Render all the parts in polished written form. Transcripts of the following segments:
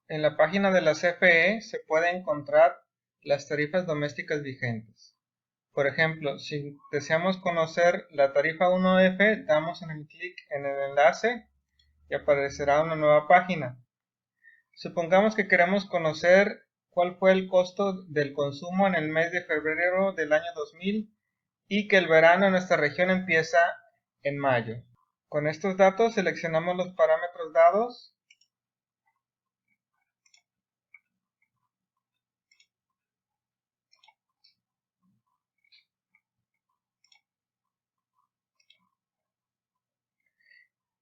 En la página de la CFE se puede encontrar las tarifas domésticas vigentes. Por ejemplo, si deseamos conocer la tarifa 1F, damos en el clic en el enlace y aparecerá una nueva página. Supongamos que queremos conocer cuál fue el costo del consumo en el mes de febrero del año 2000 y que el verano en nuestra región empieza en mayo. Con estos datos seleccionamos los parámetros dados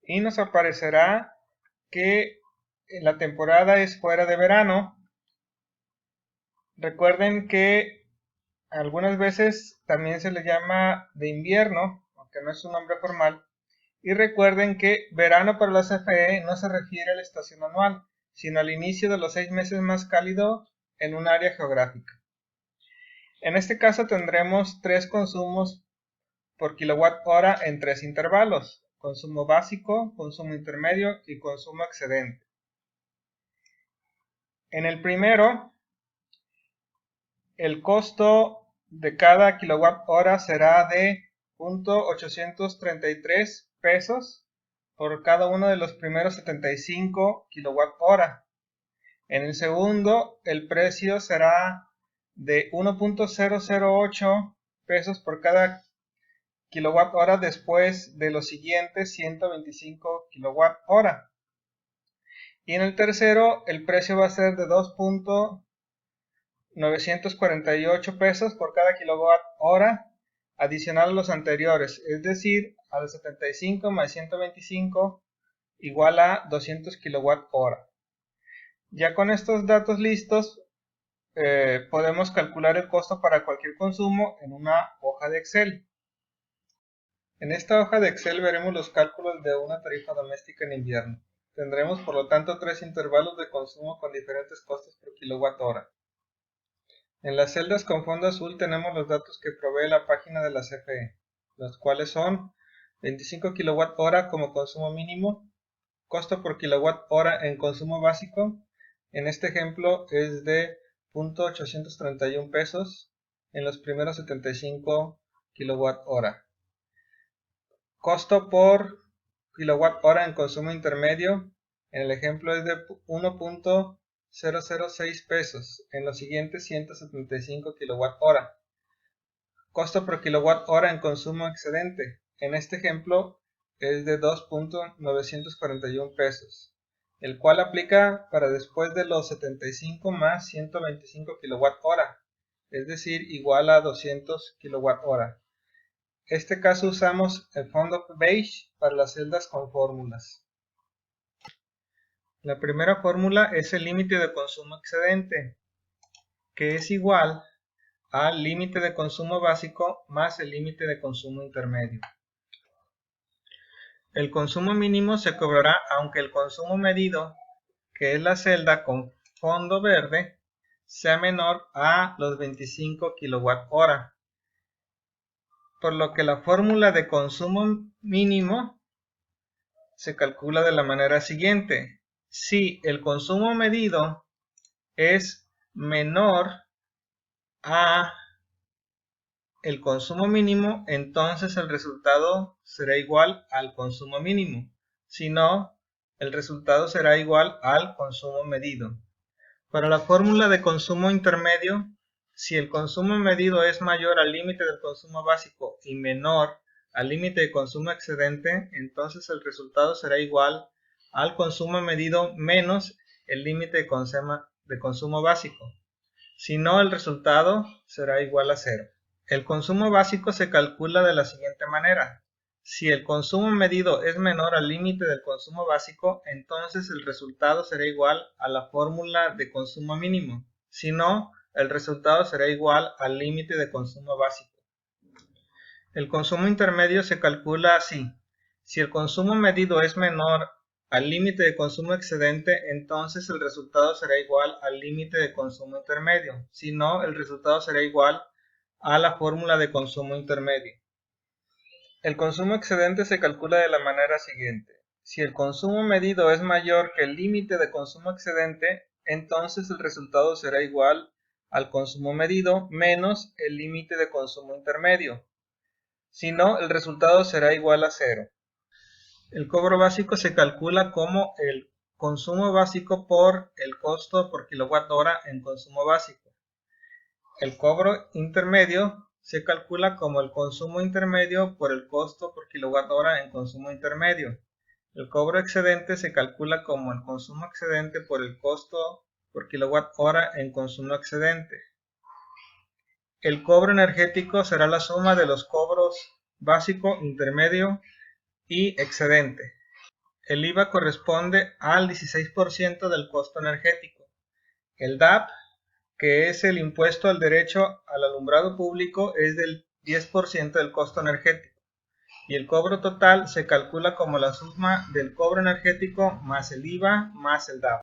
y nos aparecerá que la temporada es fuera de verano. Recuerden que algunas veces también se le llama de invierno, aunque no es un nombre formal. Y recuerden que verano para la CFE no se refiere a la estación anual, sino al inicio de los 6 meses más cálidos en un área geográfica. En este caso tendremos 3 consumos por kilowatt hora en 3 intervalos: consumo básico, consumo intermedio y consumo excedente. En el primero, el costo de cada kilowatt hora será de 0.833 pesos por cada uno de los primeros 75 kilowatt hora. En el segundo, el precio será de 1.008 pesos por cada kilowatt hora después de los siguientes 125 kilowatt hora. Y en el tercero, el precio va a ser de 2.948 pesos por cada kilowatt hora adicional a los anteriores, es decir, a los 75 más 125 igual a 200 kilowatt hora. Ya con estos datos listos, podemos calcular el costo para cualquier consumo en una hoja de Excel. En esta hoja de Excel veremos los cálculos de una tarifa doméstica en invierno. Tendremos por lo tanto 3 intervalos de consumo con diferentes costos por kilowatt hora. En las celdas con fondo azul tenemos los datos que provee la página de la CFE, los cuales son 25 kilowatt hora como consumo mínimo, costo por kilowatt hora en consumo básico, en este ejemplo es de 0.831 pesos en los primeros 75 kilowatt hora. Costo por kilowatt hora en consumo intermedio, en el ejemplo es de 1.006 pesos en los siguientes 175 kilowatt hora. Costo por kilowatt hora en consumo excedente, en este ejemplo es de 2.941 pesos, el cual aplica para después de los 75 más 125 kilowatt hora, es decir, igual a 200 kilowatt hora. En este caso usamos el fondo beige para las celdas con fórmulas. La primera fórmula es el límite de consumo excedente, que es igual al límite de consumo básico más el límite de consumo intermedio. El consumo mínimo se cobrará aunque el consumo medido, que es la celda con fondo verde, sea menor a los 25 kilowatt hora. Por lo que la fórmula de consumo mínimo se calcula de la manera siguiente: si el consumo medido es menor a el consumo mínimo, entonces el resultado será igual al consumo mínimo. Si no, el resultado será igual al consumo medido. Para la fórmula de consumo intermedio, si el consumo medido es mayor al límite del consumo básico y menor al límite de consumo excedente, entonces el resultado será igual al consumo medido menos el límite de consumo básico. Si no, el resultado será igual a 0. El consumo básico se calcula de la siguiente manera: si el consumo medido es menor al límite del consumo básico, entonces el resultado será igual a la fórmula de consumo mínimo. Si no, el resultado será igual al límite de consumo básico. El consumo intermedio se calcula así: si el consumo medido es menor al límite de consumo excedente, entonces el resultado será igual al límite de consumo intermedio. Si no, el resultado será igual a la fórmula de consumo intermedio. El consumo excedente se calcula de la manera siguiente: si el consumo medido es mayor que el límite de consumo excedente, entonces el resultado será igual al consumo medido menos el límite de consumo intermedio. Si no, el resultado será igual a 0. El cobro básico se calcula como el consumo básico por el costo por kilowatt hora en consumo básico. El cobro intermedio se calcula como el consumo intermedio por el costo por kilowatt hora en consumo intermedio. El cobro excedente se calcula como el consumo excedente por el costo por kilowatt hora en consumo excedente. El cobro energético será la suma de los cobros básico, intermedio y excedente. El IVA corresponde al 16% del costo energético. El DAP, que es el impuesto al derecho al alumbrado público, es del 10% del costo energético. Y el cobro total se calcula como la suma del cobro energético más el IVA más el DAP.